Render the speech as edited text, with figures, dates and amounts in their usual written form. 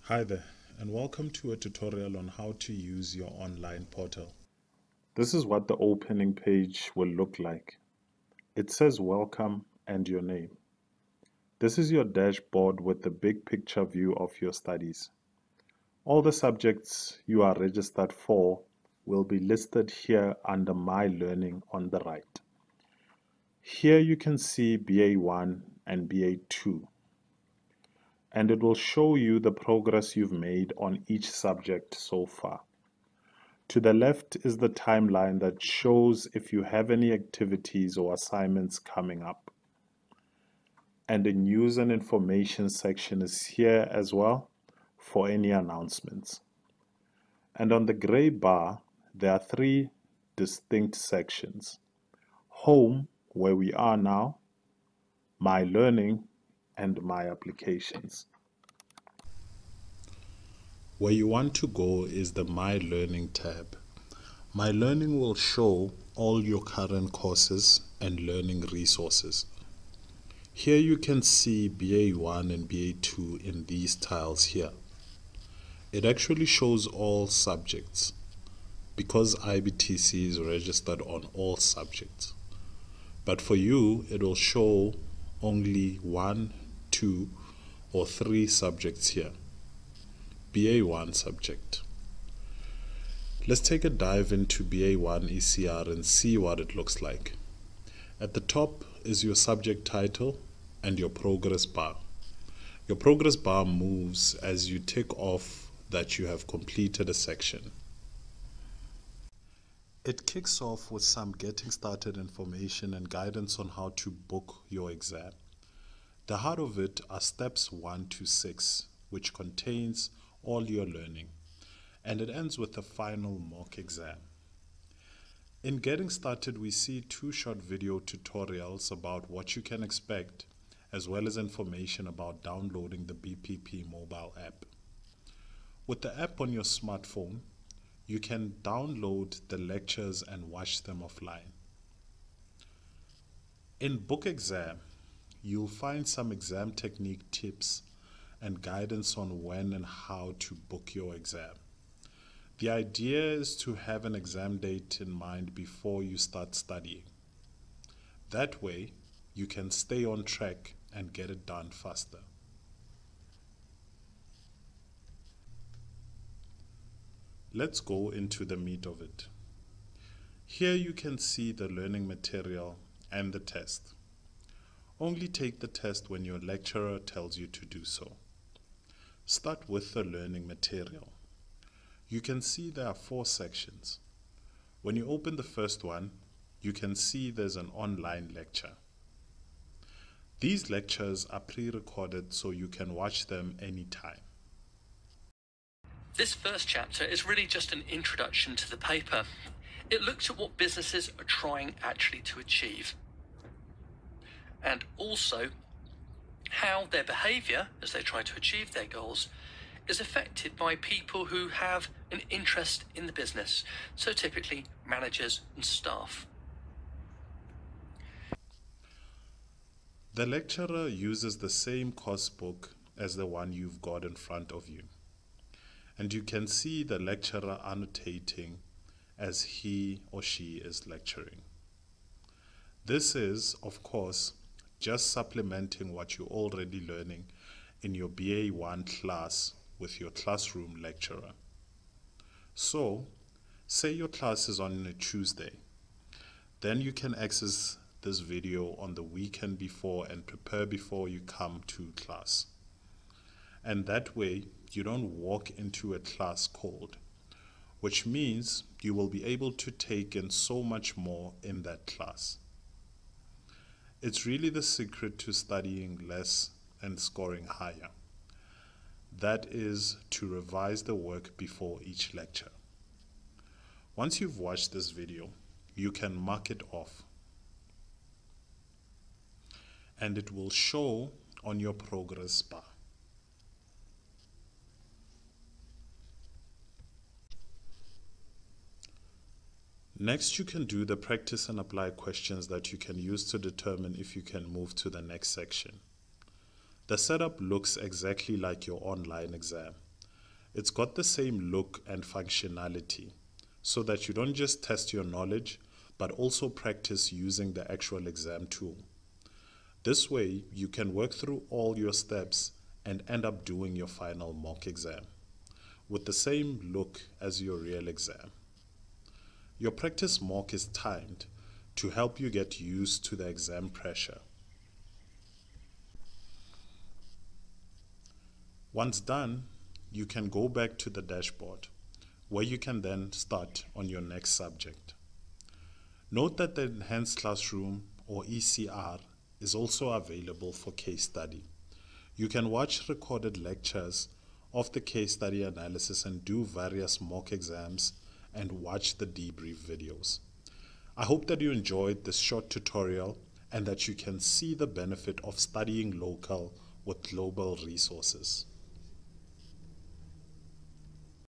Hi there, and welcome to a tutorial on how to use your online portal. This is what the opening page will look like. It says welcome and your name. This is your dashboard with the big picture view of your studies. All the subjects you are registered for will be listed here under My Learning on the right. Here you can see BA1 and BA2, and it will show you the progress you've made on each subject so far. To the left is the timeline that shows if you have any activities or assignments coming up. And the news and information section is here as well for any announcements. And on the gray bar, there are three distinct sections. Home, where we are now, My Learning, and My Applications. Where you want to go is the My Learning tab. My Learning will show all your current courses and learning resources. Here you can see BA1 and BA2 in these tiles here. It actually shows all subjects because IBTC is registered on all subjects. But for you, it will show only 1, 2, or 3 subjects here. BA1 subject. Let's take a dive into BA1 ECR and see what it looks like. At the top is your subject title and your progress bar. Your progress bar moves as you tick off that you have completed a section. It kicks off with some getting started information and guidance on how to book your exam. The heart of it are steps 1 to 6, which contains all your learning, and it ends with the final mock exam. In getting started, we see 2 short video tutorials about what you can expect, as well as information about downloading the BPP mobile app. With the app on your smartphone, you can download the lectures and watch them offline. In Book Exam, you'll find some exam technique tips and guidance on when and how to book your exam. The idea is to have an exam date in mind before you start studying. That way, you can stay on track and get it done faster. Let's go into the meat of it. Here you can see the learning material and the test. Only take the test when your lecturer tells you to do so. Start with the learning material. You can see there are 4 sections. When you open the first one, you can see there's an online lecture. These lectures are pre-recorded so you can watch them anytime. This first chapter is really just an introduction to the paper. It looks at what businesses are trying actually to achieve, and also how their behaviour as they try to achieve their goals is affected by people who have an interest in the business, so typically managers and staff. The lecturer uses the same course book as the one you've got in front of you. And you can see the lecturer annotating as he or she is lecturing. This is, of course, just supplementing what you're already learning in your BA1 class with your classroom lecturer. So, say your class is on a Tuesday. Then you can access this video on the weekend before and prepare before you come to class. And that way, you don't walk into a class cold, which means you will be able to take in so much more in that class. It's really the secret to studying less and scoring higher. That is to revise the work before each lecture. Once you've watched this video, you can mark it off, and it will show on your progress bar. Next, you can do the practice and apply questions that you can use to determine if you can move to the next section. The setup looks exactly like your online exam, It's got the same look and functionality so that you don't just test your knowledge, but also practice using the actual exam tool. This way, you can work through all your steps and end up doing your final mock exam with the same look as your real exam. Your practice mock is timed to help you get used to the exam pressure. Once done, you can go back to the dashboard, where you can then start on your next subject. Note that the Enhanced Classroom, or ECR, is also available for case study. You can watch recorded lectures of the case study analysis and do various mock exams and watch the debrief videos. I hope that you enjoyed this short tutorial and that you can see the benefit of studying local with global resources.